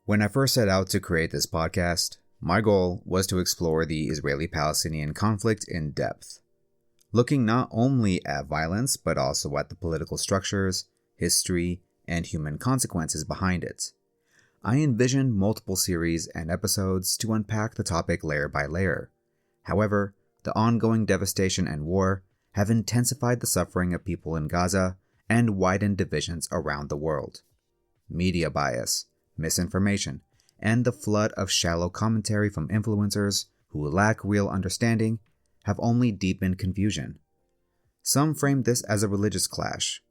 When I first set out to create this podcast, my goal was to explore the Israeli-Palestinian conflict in depth, looking not only at violence but also at the political structures, history, and human consequences behind it. I envisioned multiple series and episodes to unpack the topic layer by layer. However, the ongoing devastation and war have intensified the suffering of people in Gaza and widened divisions around the world. Media bias, misinformation, and the flood of shallow commentary from influencers who lack real understanding have only deepened confusion. Some frame this as a religious clash,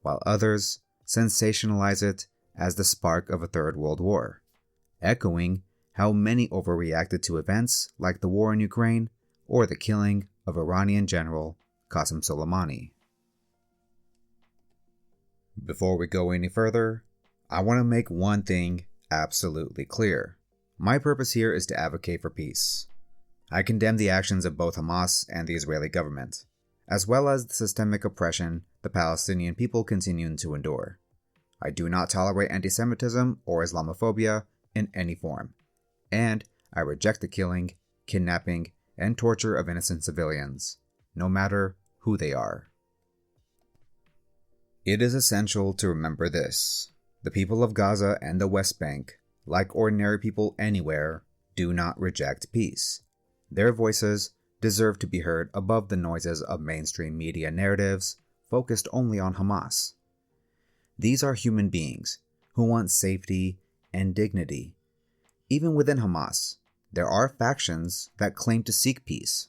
while others sensationalize it as the spark of a third world war, echoing how many overreacted to events like the war in Ukraine or the killing of Iranian General Qasem Soleimani. Before we go any further, I want to make one thing absolutely clear. My purpose here is to advocate for peace. I condemn the actions of both Hamas and the Israeli government, as well as the systemic oppression the Palestinian people continue to endure. I do not tolerate anti-Semitism or Islamophobia in any form, and I reject the killing, kidnapping, and torture of innocent civilians, no matter who they are. It is essential to remember this. The people of Gaza and the West Bank, like ordinary people anywhere, do not reject peace. Their voices deserve to be heard above the noises of mainstream media narratives focused only on Hamas. These are human beings who want safety and dignity. Even within Hamas, there are factions that claim to seek peace,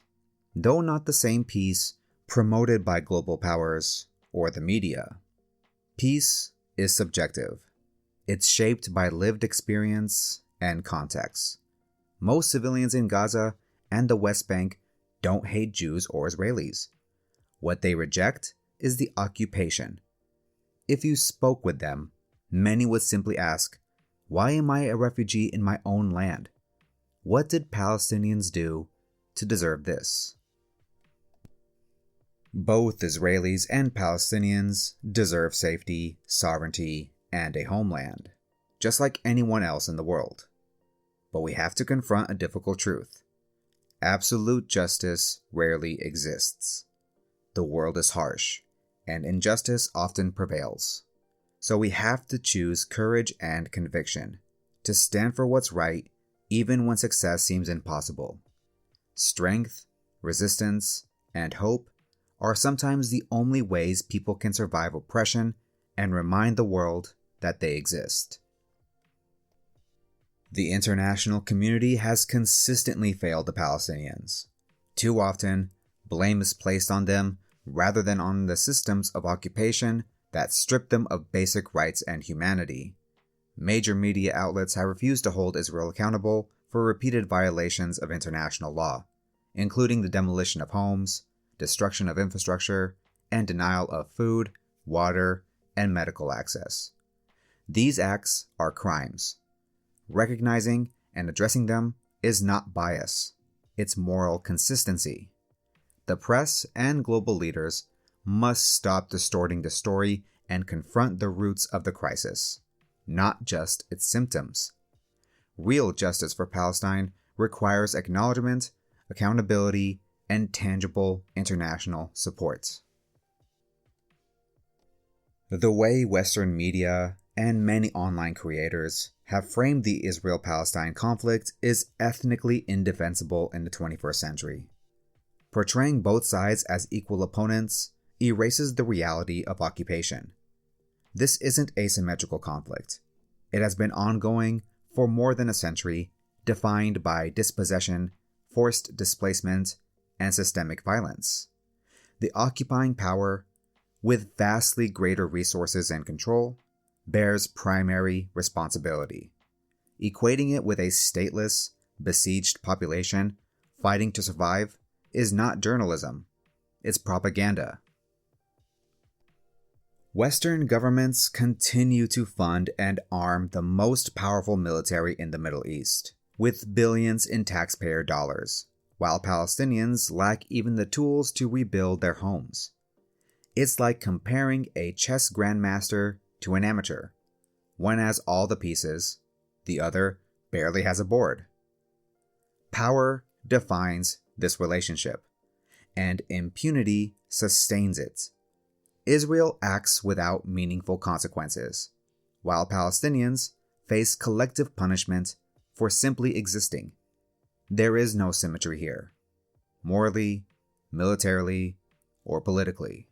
though not the same peace promoted by global powers or the media. Peace is subjective. It's shaped by lived experience and context. Most civilians in Gaza and the West Bank don't hate Jews or Israelis. What they reject is the occupation. If you spoke with them, many would simply ask, "Why am I a refugee in my own land? What did Palestinians do to deserve this?" Both Israelis and Palestinians deserve safety, sovereignty, and a homeland, just like anyone else in the world. But we have to confront a difficult truth. Absolute justice rarely exists. The world is harsh, and injustice often prevails. So we have to choose courage and conviction to stand for what's right even when success seems impossible. Strength, resistance, and hope are sometimes the only ways people can survive oppression and remind the world that they exist. The international community has consistently failed the Palestinians. Too often, blame is placed on them rather than on the systems of occupation that strip them of basic rights and humanity. Major media outlets have refused to hold Israel accountable for repeated violations of international law, including the demolition of homes, destruction of infrastructure, and denial of food, water, and medical access. These acts are crimes. Recognizing and addressing them is not bias, it's moral consistency. The press and global leaders must stop distorting the story and confront the roots of the crisis, not just its symptoms. Real justice for Palestine requires acknowledgement, accountability, and tangible international support. The way Western media and many online creators have framed the Israel-Palestine conflict is ethnically indefensible in the 21st century. Portraying both sides as equal opponents erases the reality of occupation. This isn't asymmetrical conflict. It has been ongoing for more than a century, defined by dispossession, forced displacement, and systemic violence. The occupying power, with vastly greater resources and control, bears primary responsibility. Equating it with a stateless, besieged population fighting to survive is not journalism, it's propaganda. Western governments continue to fund and arm the most powerful military in the Middle East, with billions in taxpayer dollars, while Palestinians lack even the tools to rebuild their homes. It's like comparing a chess grandmaster to an amateur. One has all the pieces, the other barely has a board. Power defines this relationship, and impunity sustains it. Israel acts without meaningful consequences, while Palestinians face collective punishment for simply existing. There is no symmetry here, morally, militarily, or politically.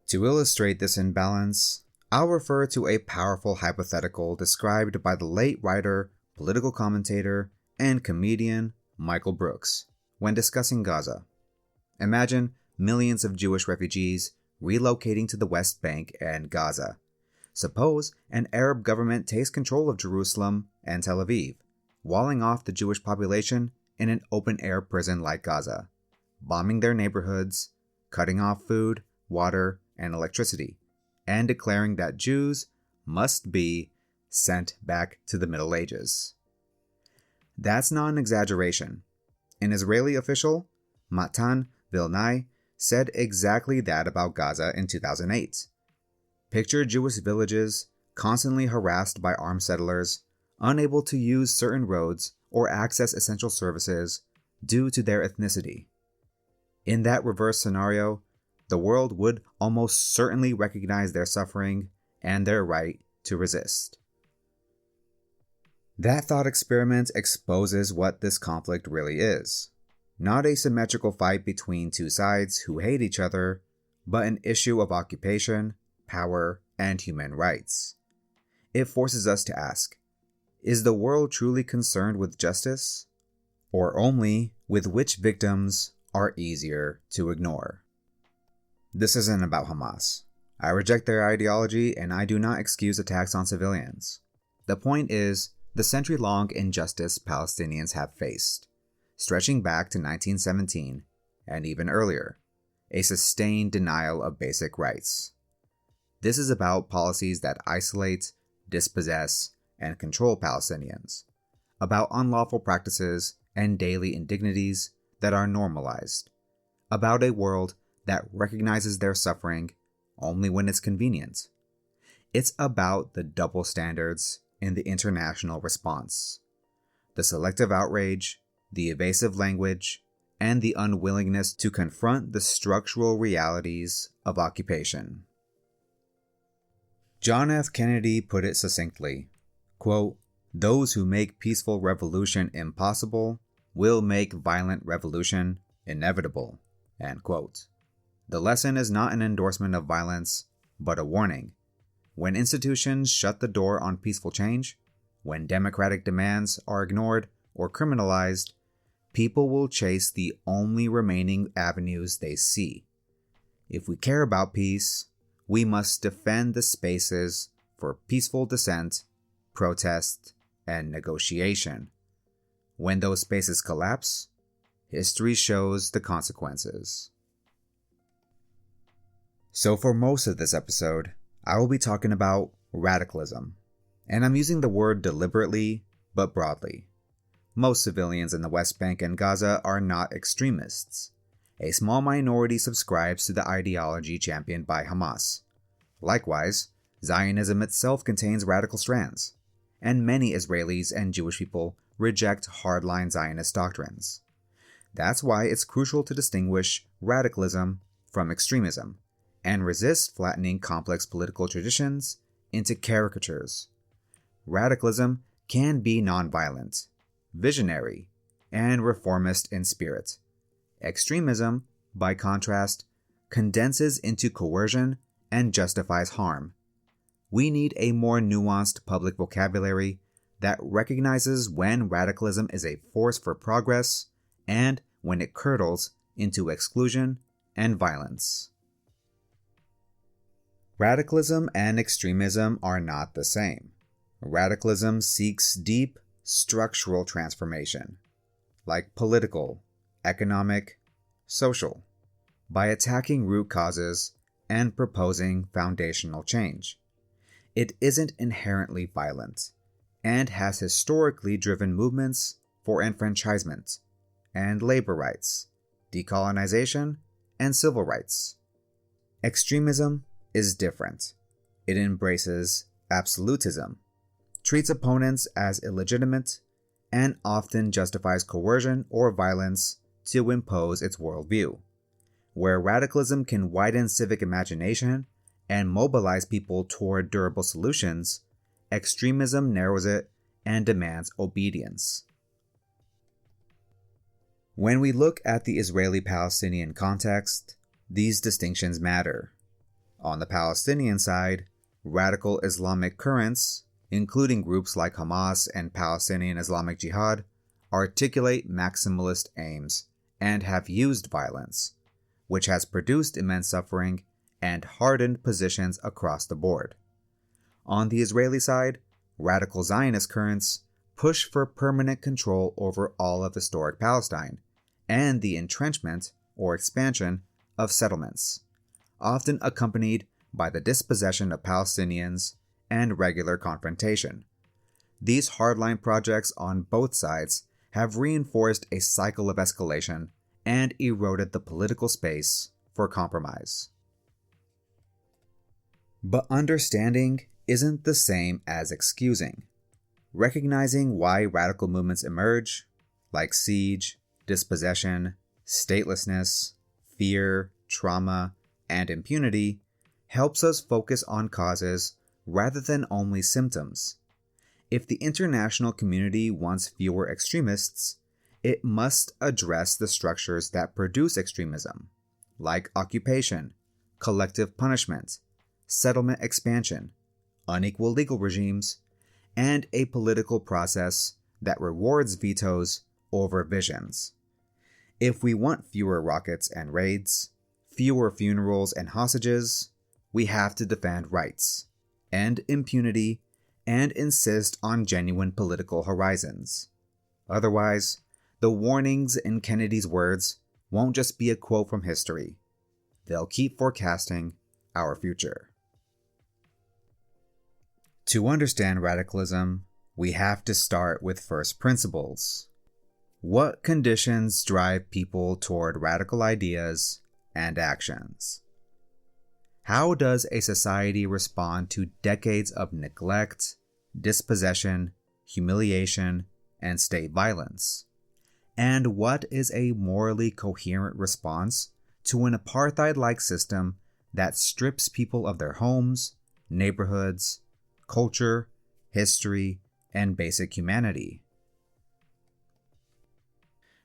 To illustrate this imbalance, I'll refer to a powerful hypothetical described by the late writer, political commentator, and comedian Michael Brooks when discussing Gaza. Imagine millions of Jewish refugees relocating to the West Bank and Gaza. Suppose an Arab government takes control of Jerusalem and Tel Aviv, walling off the Jewish population in an open-air prison like Gaza, bombing their neighborhoods, cutting off food, water, and electricity, and declaring that Jews must be sent back to the Middle Ages. That's not an exaggeration. An Israeli official, Matan Vilnai, said exactly that about Gaza in 2008. Picture Jewish villages constantly harassed by armed settlers, unable to use certain roads or access essential services due to their ethnicity. In that reverse scenario, the world would almost certainly recognize their suffering and their right to resist. That thought experiment exposes what this conflict really is. Not a symmetrical fight between two sides who hate each other, but an issue of occupation, power, and human rights. It forces us to ask, is the world truly concerned with justice, or only with which victims are easier to ignore? This isn't about Hamas. I reject their ideology and I do not excuse attacks on civilians. The point is the century-long injustice Palestinians have faced, stretching back to 1917 and even earlier, a sustained denial of basic rights. This is about policies that isolate, dispossess, and control Palestinians, about unlawful practices and daily indignities that are normalized, about a world that recognizes their suffering only when it's convenient. It's about the double standards in the international response, the selective outrage, the evasive language, and the unwillingness to confront the structural realities of occupation. John F. Kennedy put it succinctly, quote, "Those who make peaceful revolution impossible will make violent revolution inevitable," end quote. The lesson is not an endorsement of violence, but a warning. When institutions shut the door on peaceful change, when democratic demands are ignored or criminalized, people will chase the only remaining avenues they see. If we care about peace, we must defend the spaces for peaceful dissent, protest, and negotiation. When those spaces collapse, history shows the consequences. So for most of this episode, I will be talking about radicalism, and I'm using the word deliberately but broadly. Most civilians in the West Bank and Gaza are not extremists. A small minority subscribes to the ideology championed by Hamas. Likewise, Zionism itself contains radical strands, and many Israelis and Jewish people reject hardline Zionist doctrines. That's why it's crucial to distinguish radicalism from extremism, and resist flattening complex political traditions into caricatures. Radicalism can be nonviolent, visionary, and reformist in spirit. Extremism, by contrast, condenses into coercion and justifies harm. We need a more nuanced public vocabulary that recognizes when radicalism is a force for progress and when it curdles into exclusion and violence. Radicalism and extremism are not the same. Radicalism seeks deep, structural transformation, like political, economic, social, by attacking root causes and proposing foundational change. It isn't inherently violent, and has historically driven movements for enfranchisement and labor rights, decolonization, and civil rights. Extremism is different. It embraces absolutism, treats opponents as illegitimate, and often justifies coercion or violence to impose its worldview. Where radicalism can widen civic imagination and mobilize people toward durable solutions, extremism narrows it and demands obedience. When we look at the Israeli-Palestinian context, these distinctions matter. On the Palestinian side, radical Islamic currents, including groups like Hamas and Palestinian Islamic Jihad, articulate maximalist aims and have used violence, which has produced immense suffering and hardened positions across the board. On the Israeli side, radical Zionist currents push for permanent control over all of historic Palestine and the entrenchment or expansion of settlements, often accompanied by the dispossession of Palestinians and regular confrontation. These hardline projects on both sides have reinforced a cycle of escalation and eroded the political space for compromise. But understanding isn't the same as excusing. Recognizing why radical movements emerge, like siege, dispossession, statelessness, fear, trauma, and impunity, helps us focus on causes rather than only symptoms. If the international community wants fewer extremists, it must address the structures that produce extremism, like occupation, collective punishment, settlement expansion, unequal legal regimes, and a political process that rewards vetoes over visions. If we want fewer rockets and raids, fewer funerals and hostages, we have to defend rights, end impunity, and insist on genuine political horizons. Otherwise, the warnings in Kennedy's words won't just be a quote from history. They'll keep forecasting our future. To understand radicalism, we have to start with first principles. What conditions drive people toward radical ideas and actions? How does a society respond to decades of neglect, dispossession, humiliation, and state violence? And what is a morally coherent response to an apartheid-like system that strips people of their homes, neighborhoods, culture, history, and basic humanity?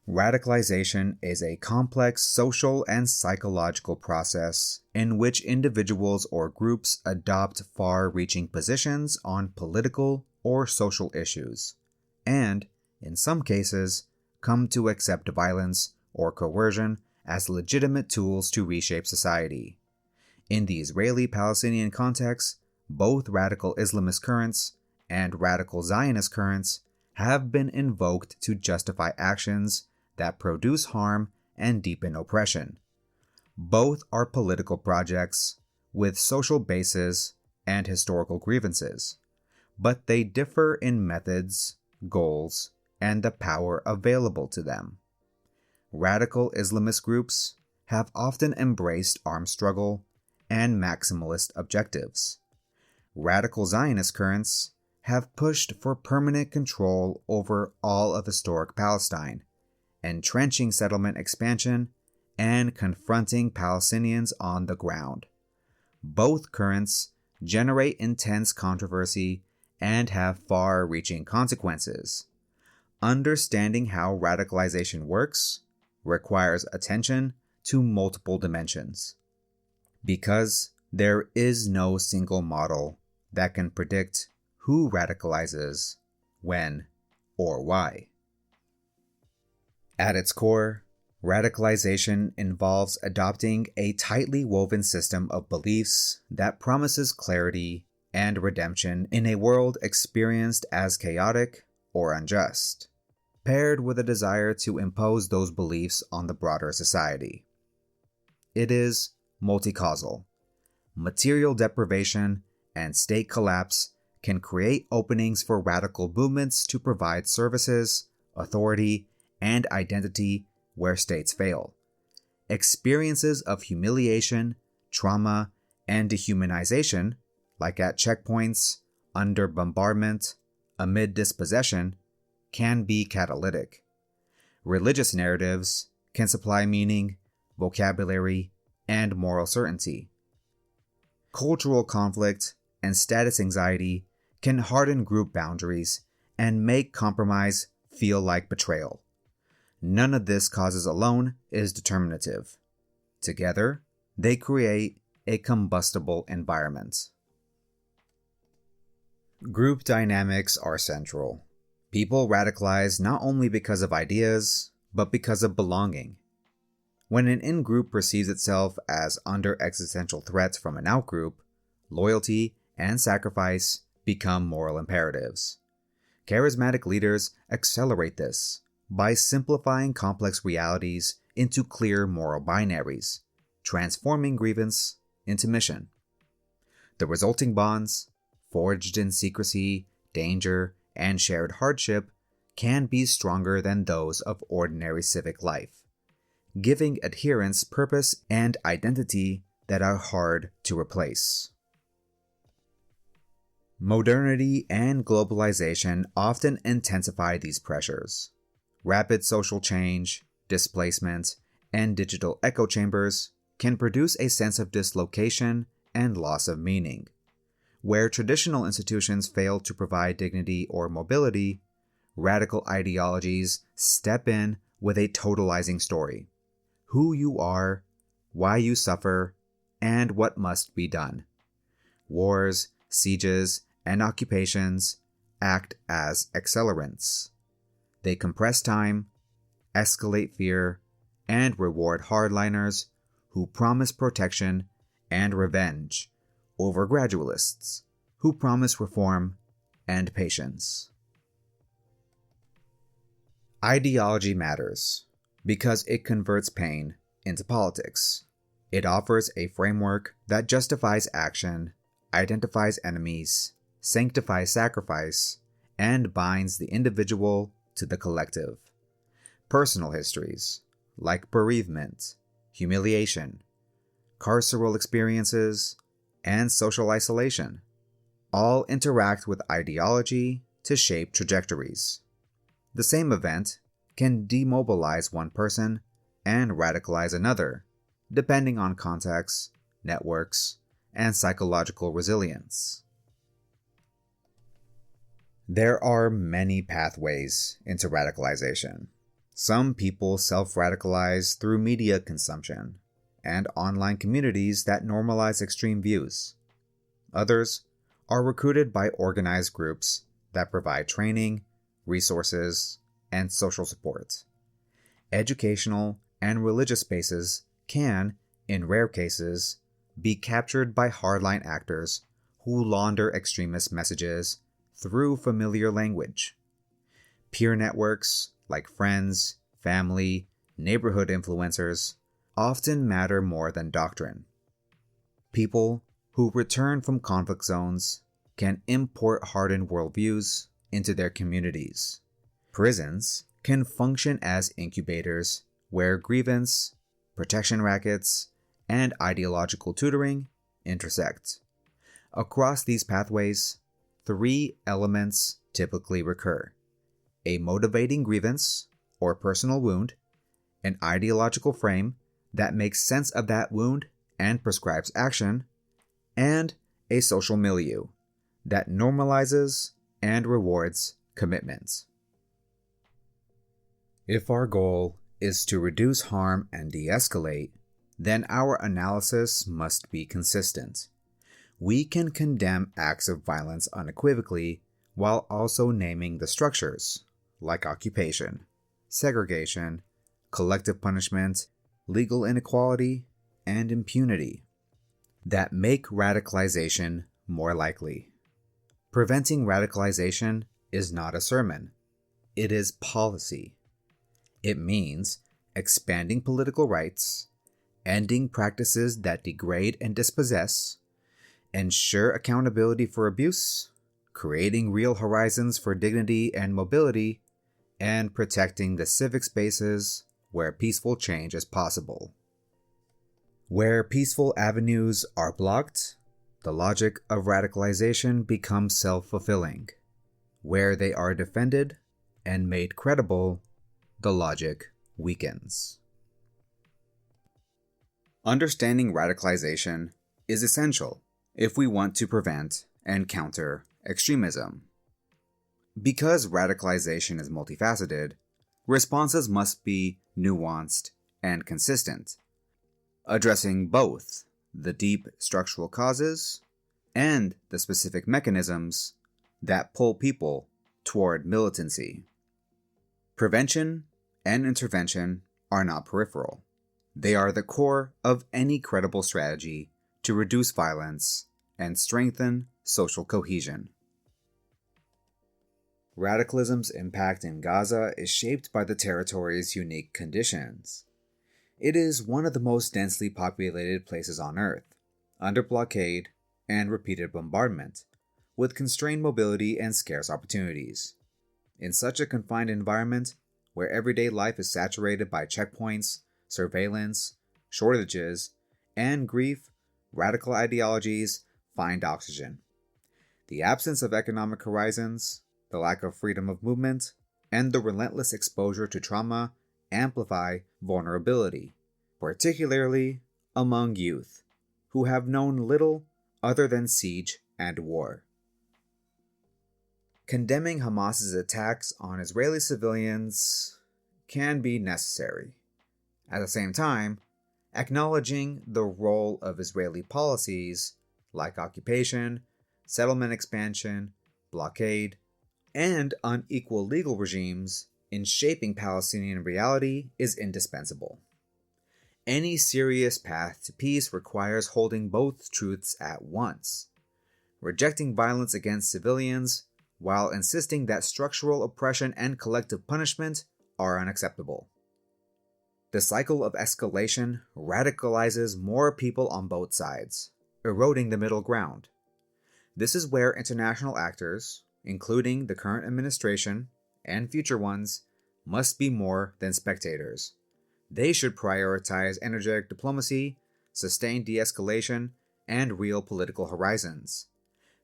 Radicalization is a complex social and psychological process in which individuals or groups adopt far-reaching positions on political or social issues, and, in some cases, come to accept violence or coercion as legitimate tools to reshape society. In the Israeli-Palestinian context, both radical Islamist currents and radical Zionist currents have been invoked to justify actions that produce harm and deepen oppression. Both are political projects with social bases and historical grievances, but they differ in methods, goals, and the power available to them. Radical Islamist groups have often embraced armed struggle and maximalist objectives. Radical Zionist currents have pushed for permanent control over all of historic Palestine, entrenching settlement expansion, and confronting Palestinians on the ground. Both currents generate intense controversy and have far-reaching consequences. Understanding how radicalization works requires attention to multiple dimensions. Because there is no single model that can predict who radicalizes, when, or why. At its core, radicalization involves adopting a tightly woven system of beliefs that promises clarity and redemption in a world experienced as chaotic or unjust, paired with a desire to impose those beliefs on the broader society. It is multi-causal. Material deprivation and state collapse can create openings for radical movements to provide services, authority, and identity where states fail. Experiences of humiliation, trauma, and dehumanization, like at checkpoints, under bombardment, amid dispossession can be catalytic. Religious narratives can supply meaning, vocabulary, and moral certainty. Cultural conflict and status anxiety can harden group boundaries and make compromise feel like betrayal. None of this causes alone is determinative. Together, they create a combustible environment. Group dynamics are central. People radicalize not only because of ideas, but because of belonging. When an in-group perceives itself as under existential threat from an out-group, loyalty and sacrifice become moral imperatives. Charismatic leaders accelerate this by simplifying complex realities into clear moral binaries, transforming grievance into mission. The resulting bonds, forged in secrecy, danger, and shared hardship, can be stronger than those of ordinary civic life, giving adherents purpose and identity that are hard to replace. Modernity and globalization often intensify these pressures. Rapid social change, displacement, and digital echo chambers can produce a sense of dislocation and loss of meaning. Where traditional institutions fail to provide dignity or mobility, radical ideologies step in with a totalizing story: who you are, why you suffer, and what must be done. Wars, sieges, and occupations act as accelerants. They compress time, escalate fear, and reward hardliners who promise protection and revenge over gradualists who promise reform and patience. Ideology matters because it converts pain into politics. It offers a framework that justifies action, identifies enemies, sanctifies sacrifice, and binds the individual to the collective. Personal histories, like bereavement, humiliation, carceral experiences, and social isolation, all interact with ideology to shape trajectories. The same event can demobilize one person and radicalize another, depending on context, networks, and psychological resilience. There are many pathways into radicalization. Some people self-radicalize through media consumption and online communities that normalize extreme views. Others are recruited by organized groups that provide training, resources, and social support. Educational and religious spaces can, in rare cases, be captured by hardline actors who launder extremist messages through familiar language. Peer networks like friends, family, neighborhood influencers often matter more than doctrine. People who return from conflict zones can import hardened worldviews into their communities. Prisons can function as incubators where grievance, protection rackets, and ideological tutoring intersect. Across these pathways, 3 elements typically recur: a motivating grievance or personal wound, an ideological frame that makes sense of that wound and prescribes action, and a social milieu that normalizes and rewards commitment. If our goal is to reduce harm and de-escalate, then our analysis must be consistent. We can condemn acts of violence unequivocally while also naming the structures, like occupation, segregation, collective punishment, legal inequality, and impunity, that make radicalization more likely. Preventing radicalization is not a sermon. It is policy. It means expanding political rights, ending practices that degrade and dispossess, ensure accountability for abuse, creating real horizons for dignity and mobility, and protecting the civic spaces where peaceful change is possible. Where peaceful avenues are blocked, the logic of radicalization becomes self-fulfilling. Where they are defended and made credible, the logic weakens. Understanding radicalization is essential if we want to prevent and counter extremism. Because radicalization is multifaceted, responses must be nuanced and consistent, addressing both the deep structural causes and the specific mechanisms that pull people toward militancy. Prevention and intervention are not peripheral. They are the core of any credible strategy to reduce violence and strengthen social cohesion. Radicalism's impact in Gaza is shaped by the territory's unique conditions. It is one of the most densely populated places on Earth, under blockade and repeated bombardment, with constrained mobility and scarce opportunities. In such a confined environment, where everyday life is saturated by checkpoints, surveillance, shortages, and grief, radical ideologies find oxygen. The absence of economic horizons, the lack of freedom of movement, and the relentless exposure to trauma amplify vulnerability, particularly among youth, who have known little other than siege and war. Condemning Hamas's attacks on Israeli civilians can be necessary. At the same time, acknowledging the role of Israeli policies like occupation, settlement expansion, blockade, and unequal legal regimes in shaping Palestinian reality is indispensable. Any serious path to peace requires holding both truths at once, rejecting violence against civilians while insisting that structural oppression and collective punishment are unacceptable. The cycle of escalation radicalizes more people on both sides, eroding the middle ground. This is where international actors, including the current administration and future ones, must be more than spectators. They should prioritize energetic diplomacy, sustained de-escalation, and real political horizons.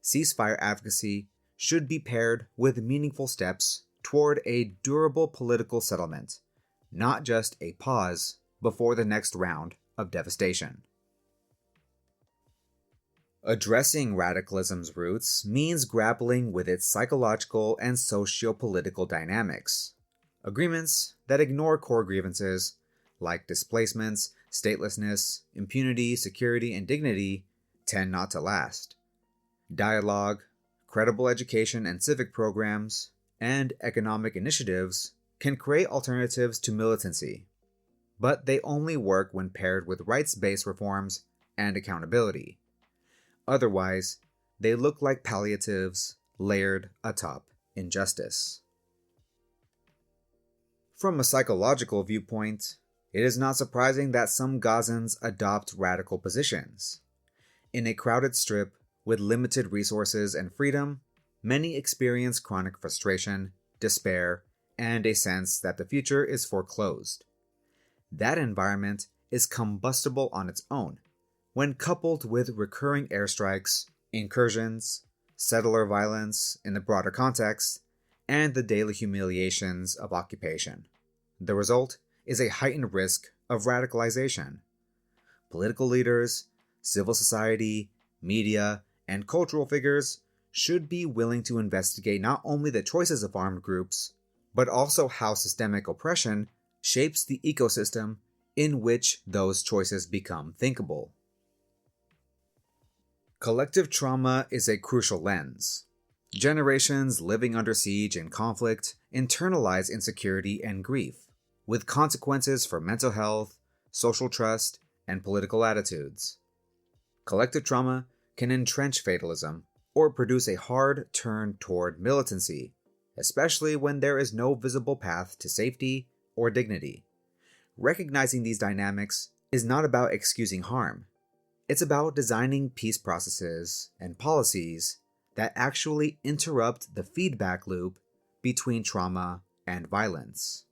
Ceasefire advocacy should be paired with meaningful steps toward a durable political settlement, not just a pause before the next round of devastation. Addressing radicalism's roots means grappling with its psychological and socio-political dynamics. Agreements that ignore core grievances like displacements, statelessness, impunity, security, and dignity tend not to last. Dialogue, credible education and civic programs, and economic initiatives can create alternatives to militancy, but they only work when paired with rights-based reforms and accountability. Otherwise, they look like palliatives layered atop injustice. From a psychological viewpoint, it is not surprising that some Gazans adopt radical positions. In a crowded strip with limited resources and freedom, many experience chronic frustration, despair, and a sense that the future is foreclosed. That environment is combustible on its own, when coupled with recurring airstrikes, incursions, settler violence in the broader context, and the daily humiliations of occupation. The result is a heightened risk of radicalization. Political leaders, civil society, media, and cultural figures should be willing to investigate not only the choices of armed groups, but also how systemic oppression shapes the ecosystem in which those choices become thinkable. Collective trauma is a crucial lens. Generations living under siege and conflict internalize insecurity and grief, with consequences for mental health, social trust, and political attitudes. Collective trauma can entrench fatalism or produce a hard turn toward militancy, especially when there is no visible path to safety or dignity. Recognizing these dynamics is not about excusing harm. It's about designing peace processes and policies that actually interrupt the feedback loop between trauma and violence.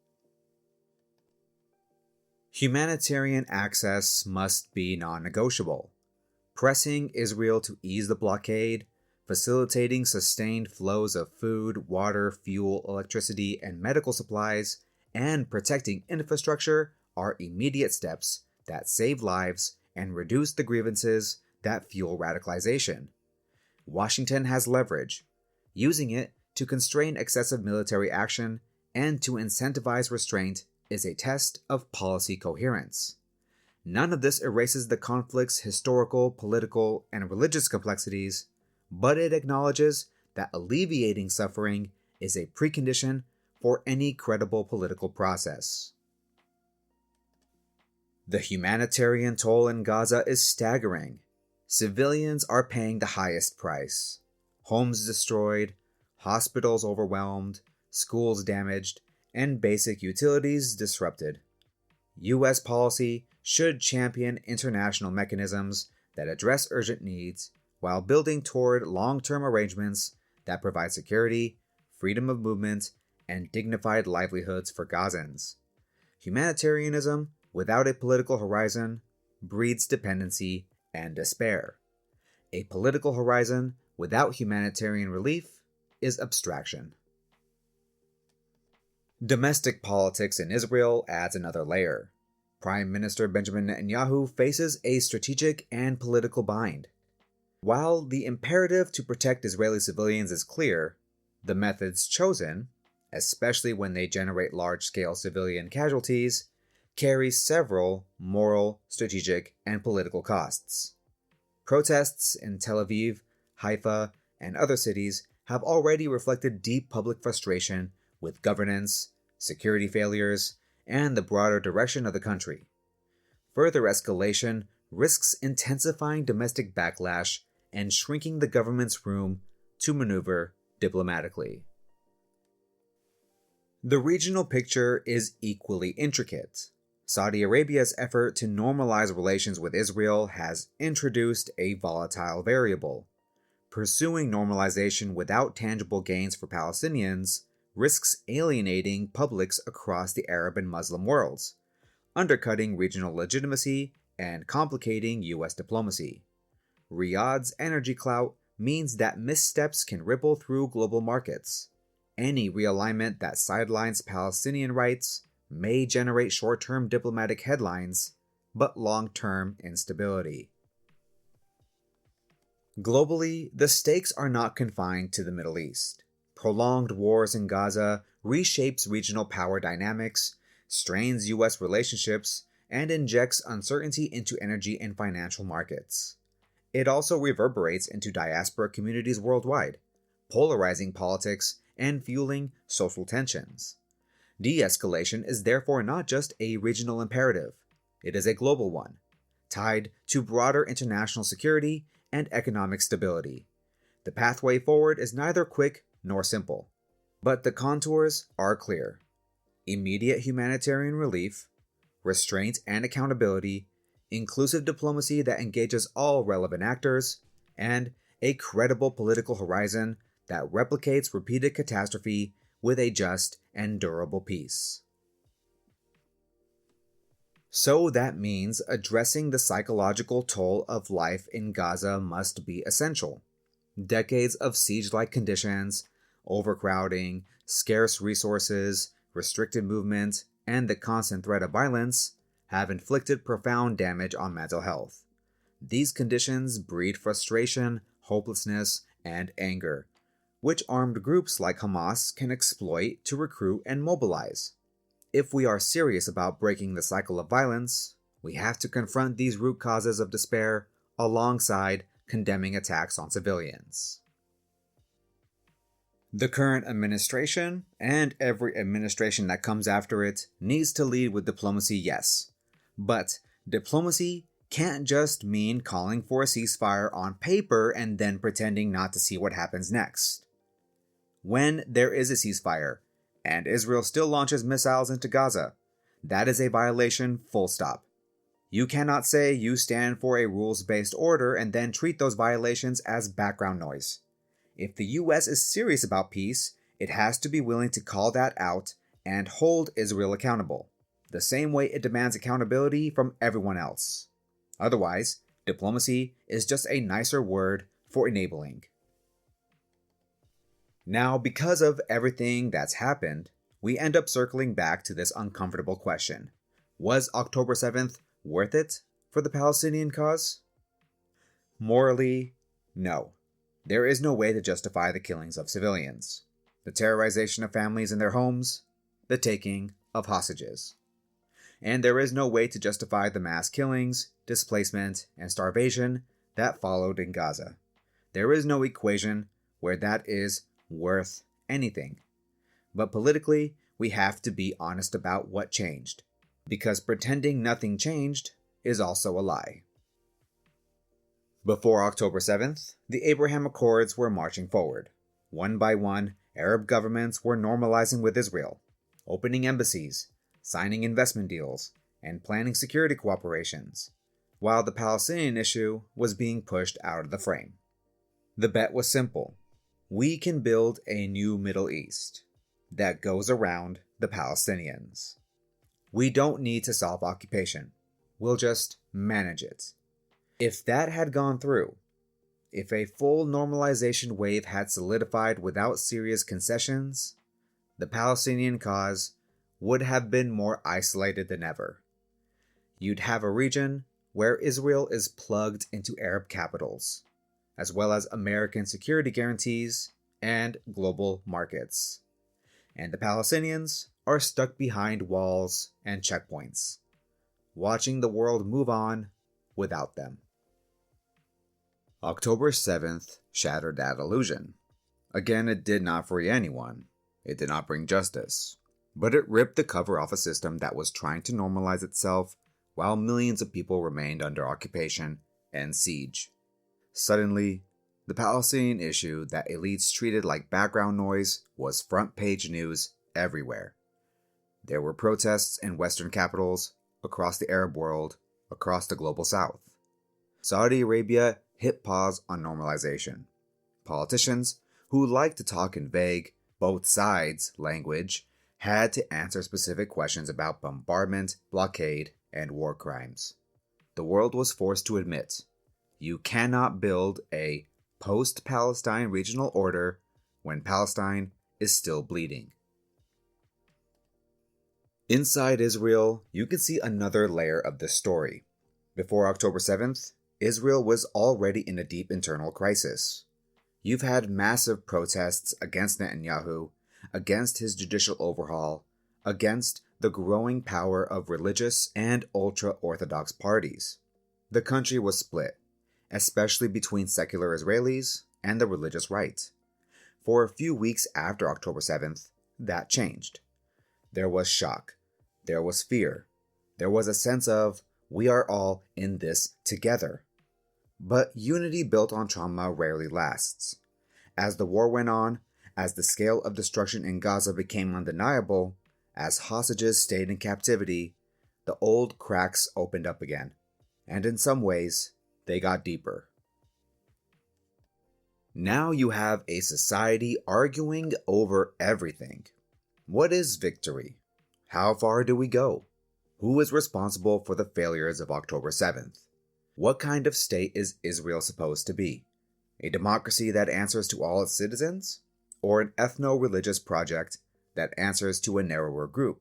Humanitarian access must be non-negotiable. Pressing Israel to ease the blockade, facilitating sustained flows of food, water, fuel, electricity, and medical supplies, and protecting infrastructure are immediate steps that save lives and reduce the grievances that fuel radicalization. Washington has leverage, using it to constrain excessive military action and to incentivize restraint is a test of policy coherence. None of this erases the conflict's historical, political, and religious complexities, but it acknowledges that alleviating suffering is a precondition for any credible political process. The humanitarian toll in Gaza is staggering. Civilians are paying the highest price. Homes destroyed, hospitals overwhelmed, schools damaged, and basic utilities disrupted. U.S. policy should champion international mechanisms that address urgent needs while building toward long-term arrangements that provide security, freedom of movement, and dignified livelihoods for Gazans. Humanitarianism without a political horizon breeds dependency and despair. A political horizon without humanitarian relief is abstraction. Domestic politics in Israel adds another layer. Prime Minister Benjamin Netanyahu faces a strategic and political bind. While the imperative to protect Israeli civilians is clear, the methods chosen, especially when they generate large-scale civilian casualties, carry several moral, strategic, and political costs. Protests in Tel Aviv, Haifa, and other cities have already reflected deep public frustration with governance, security failures, and the broader direction of the country. Further escalation risks intensifying domestic backlash and shrinking the government's room to maneuver diplomatically. The regional picture is equally intricate. Saudi Arabia's effort to normalize relations with Israel has introduced a volatile variable. Pursuing normalization without tangible gains for Palestinians risks alienating publics across the Arab and Muslim worlds, undercutting regional legitimacy and complicating U.S. diplomacy. Riyadh's energy clout means that missteps can ripple through global markets. Any realignment that sidelines Palestinian rights may generate short-term diplomatic headlines, but long-term instability. Globally, the stakes are not confined to the Middle East. Prolonged wars in Gaza reshapes regional power dynamics, strains U.S. relationships, and injects uncertainty into energy and financial markets. It also reverberates into diaspora communities worldwide, polarizing politics and fueling social tensions. De-escalation is therefore not just a regional imperative, it is a global one, tied to broader international security and economic stability. The pathway forward is neither quick nor simple, but the contours are clear. Immediate humanitarian relief, restraint and accountability, inclusive diplomacy that engages all relevant actors, and a credible political horizon that replicates repeated catastrophe with a just and durable peace. So that means addressing the psychological toll of life in Gaza must be essential. Decades of siege-like conditions, overcrowding, scarce resources, restricted movement, and the constant threat of violence have inflicted profound damage on mental health. These conditions breed frustration, hopelessness, and anger, which armed groups like Hamas can exploit to recruit and mobilize. If we are serious about breaking the cycle of violence, we have to confront these root causes of despair alongside condemning attacks on civilians. The current administration, and every administration that comes after it, needs to lead with diplomacy, yes. But diplomacy can't just mean calling for a ceasefire on paper and then pretending not to see what happens next. When there is a ceasefire, and Israel still launches missiles into Gaza, that is a violation, full stop. You cannot say you stand for a rules-based order and then treat those violations as background noise. If the U.S. is serious about peace, it has to be willing to call that out and hold Israel accountable, the same way it demands accountability from everyone else. Otherwise, diplomacy is just a nicer word for enabling. Now, because of everything that's happened, we end up circling back to this uncomfortable question. Was October 7th worth it for the Palestinian cause? Morally, no. There is no way to justify the killings of civilians, the terrorization of families in their homes, the taking of hostages. And there is no way to justify the mass killings, displacement, and starvation that followed in Gaza. There is no equation where that is worth anything. But politically, we have to be honest about what changed, because pretending nothing changed is also a lie. Before October 7th, the Abraham Accords were marching forward. One by one, Arab governments were normalizing with Israel, opening embassies, signing investment deals, and planning security cooperations, while the Palestinian issue was being pushed out of the frame. The bet was simple. We can build a new Middle East that goes around the Palestinians. We don't need to solve occupation. We'll just manage it. If that had gone through, if a full normalization wave had solidified without serious concessions, the Palestinian cause would have been more isolated than ever. You'd have a region where Israel is plugged into Arab capitals, as well as American security guarantees and global markets. And the Palestinians are stuck behind walls and checkpoints, watching the world move on without them. October 7th shattered that illusion. Again, it did not free anyone. It did not bring justice. But it ripped the cover off a system that was trying to normalize itself while millions of people remained under occupation and siege. Suddenly, the Palestinian issue that elites treated like background noise was front-page news everywhere. There were protests in Western capitals, across the Arab world, across the global South. Saudi Arabia hit pause on normalization. Politicians, who like to talk in vague, both sides language, had to answer specific questions about bombardment, blockade, and war crimes. The world was forced to admit, you cannot build a post-Palestine regional order when Palestine is still bleeding. Inside Israel, you can see another layer of this story. Before October 7th, Israel was already in a deep internal crisis. You've had massive protests against Netanyahu, against his judicial overhaul, against the growing power of religious and ultra-Orthodox parties. The country was split, especially between secular Israelis and the religious right. For a few weeks after October 7th, that changed. There was shock. There was fear. There was a sense of, we are all in this together. But unity built on trauma rarely lasts. As the war went on, as the scale of destruction in Gaza became undeniable, as hostages stayed in captivity, the old cracks opened up again. And in some ways, they got deeper. Now you have a society arguing over everything. What is victory? How far do we go? Who is responsible for the failures of October 7th? What kind of state is Israel supposed to be? A democracy that answers to all its citizens? Or an ethno-religious project that answers to a narrower group?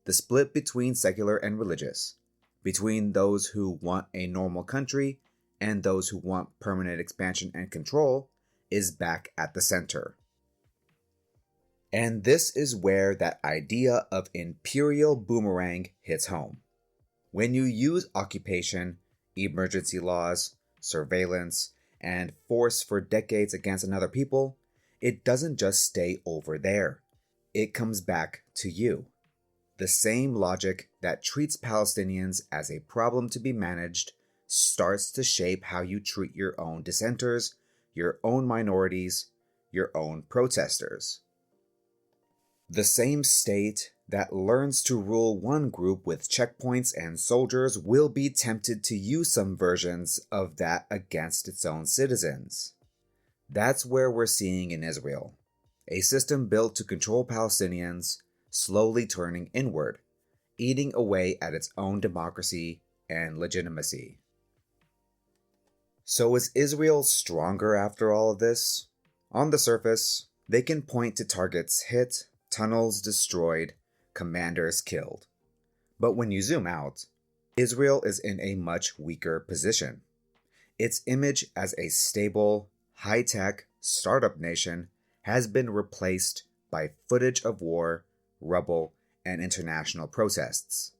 The split between secular and religious, between those who want a normal country and those who want permanent expansion and control, is back at the center. And this is where that idea of imperial boomerang hits home. When you use occupation, emergency laws, surveillance, and force for decades against another people, it doesn't just stay over there. It comes back to you. The same logic that treats Palestinians as a problem to be managed starts to shape how you treat your own dissenters, your own minorities, your own protesters. The same state that learns to rule one group with checkpoints and soldiers will be tempted to use some versions of that against its own citizens. That's where we're seeing in Israel, a system built to control Palestinians, slowly turning inward, eating away at its own democracy and legitimacy. So is Israel stronger after all of this? On the surface, They can point to targets hit, tunnels destroyed, commanders killed. But when you zoom out, Israel is in a much weaker position. Its image as a stable, high-tech, startup nation has been replaced by footage of war, rubble, and international protests.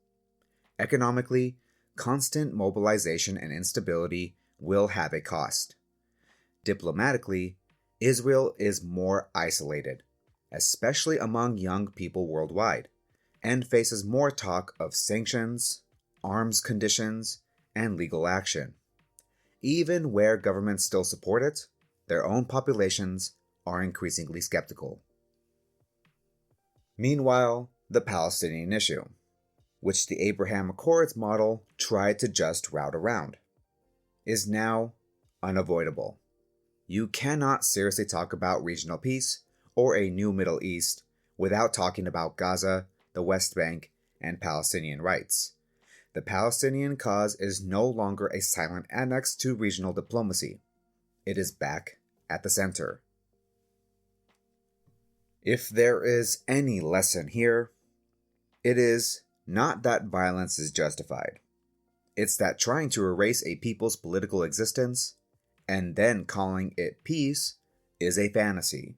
Economically, constant mobilization and instability will have a cost. Diplomatically, Israel is more isolated, especially among young people worldwide, and faces more talk of sanctions, arms conditions, and legal action. Even where governments still support it, their own populations are increasingly skeptical. Meanwhile, the Palestinian issue, which the Abraham Accords model tried to just route around, is now unavoidable. You cannot seriously talk about regional peace or a new Middle East without talking about Gaza, the West Bank, and Palestinian rights. The Palestinian cause is no longer a silent annex to regional diplomacy. It is back at the center. If there is any lesson here, it is not that violence is justified. It's that trying to erase a people's political existence and then calling it peace is a fantasy.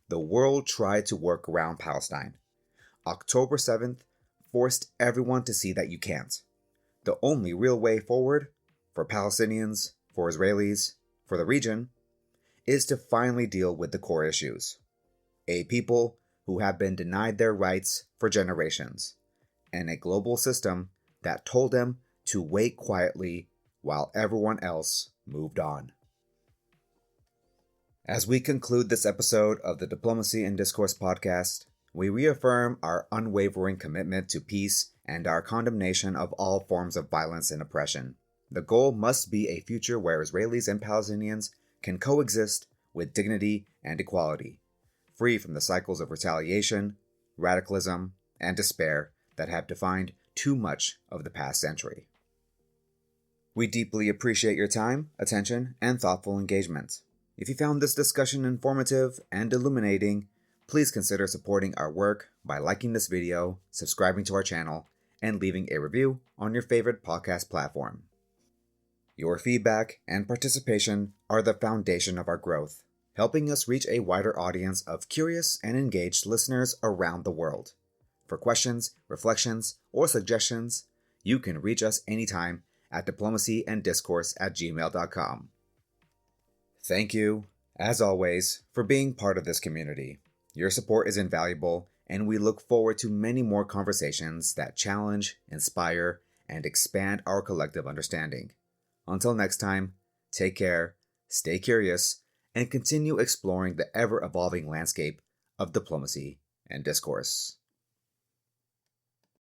The world tried to work around Palestine. October 7th forced everyone to see that you can't. The only real way forward, for Palestinians, for Israelis, for the region, is to finally deal with the core issues. A people who have been denied their rights for generations, and a global system that told them to wait quietly while everyone else moved on. As we conclude this episode of the Diplomacy and Discourse podcast, we reaffirm our unwavering commitment to peace and our condemnation of all forms of violence and oppression. The goal must be a future where Israelis and Palestinians can coexist with dignity and equality, free from the cycles of retaliation, radicalism, and despair that have defined too much of the past century. We deeply appreciate your time, attention, and thoughtful engagement. If you found this discussion informative and illuminating, please consider supporting our work by liking this video, subscribing to our channel, and leaving a review on your favorite podcast platform. Your feedback and participation are the foundation of our growth, helping us reach a wider audience of curious and engaged listeners around the world. For questions, reflections, or suggestions, you can reach us anytime at diplomacyanddiscourse@gmail.com. Thank you, as always, for being part of this community. Your support is invaluable, and we look forward to many more conversations that challenge, inspire, and expand our collective understanding. Until next time, take care, stay curious, and continue exploring the ever-evolving landscape of diplomacy and discourse.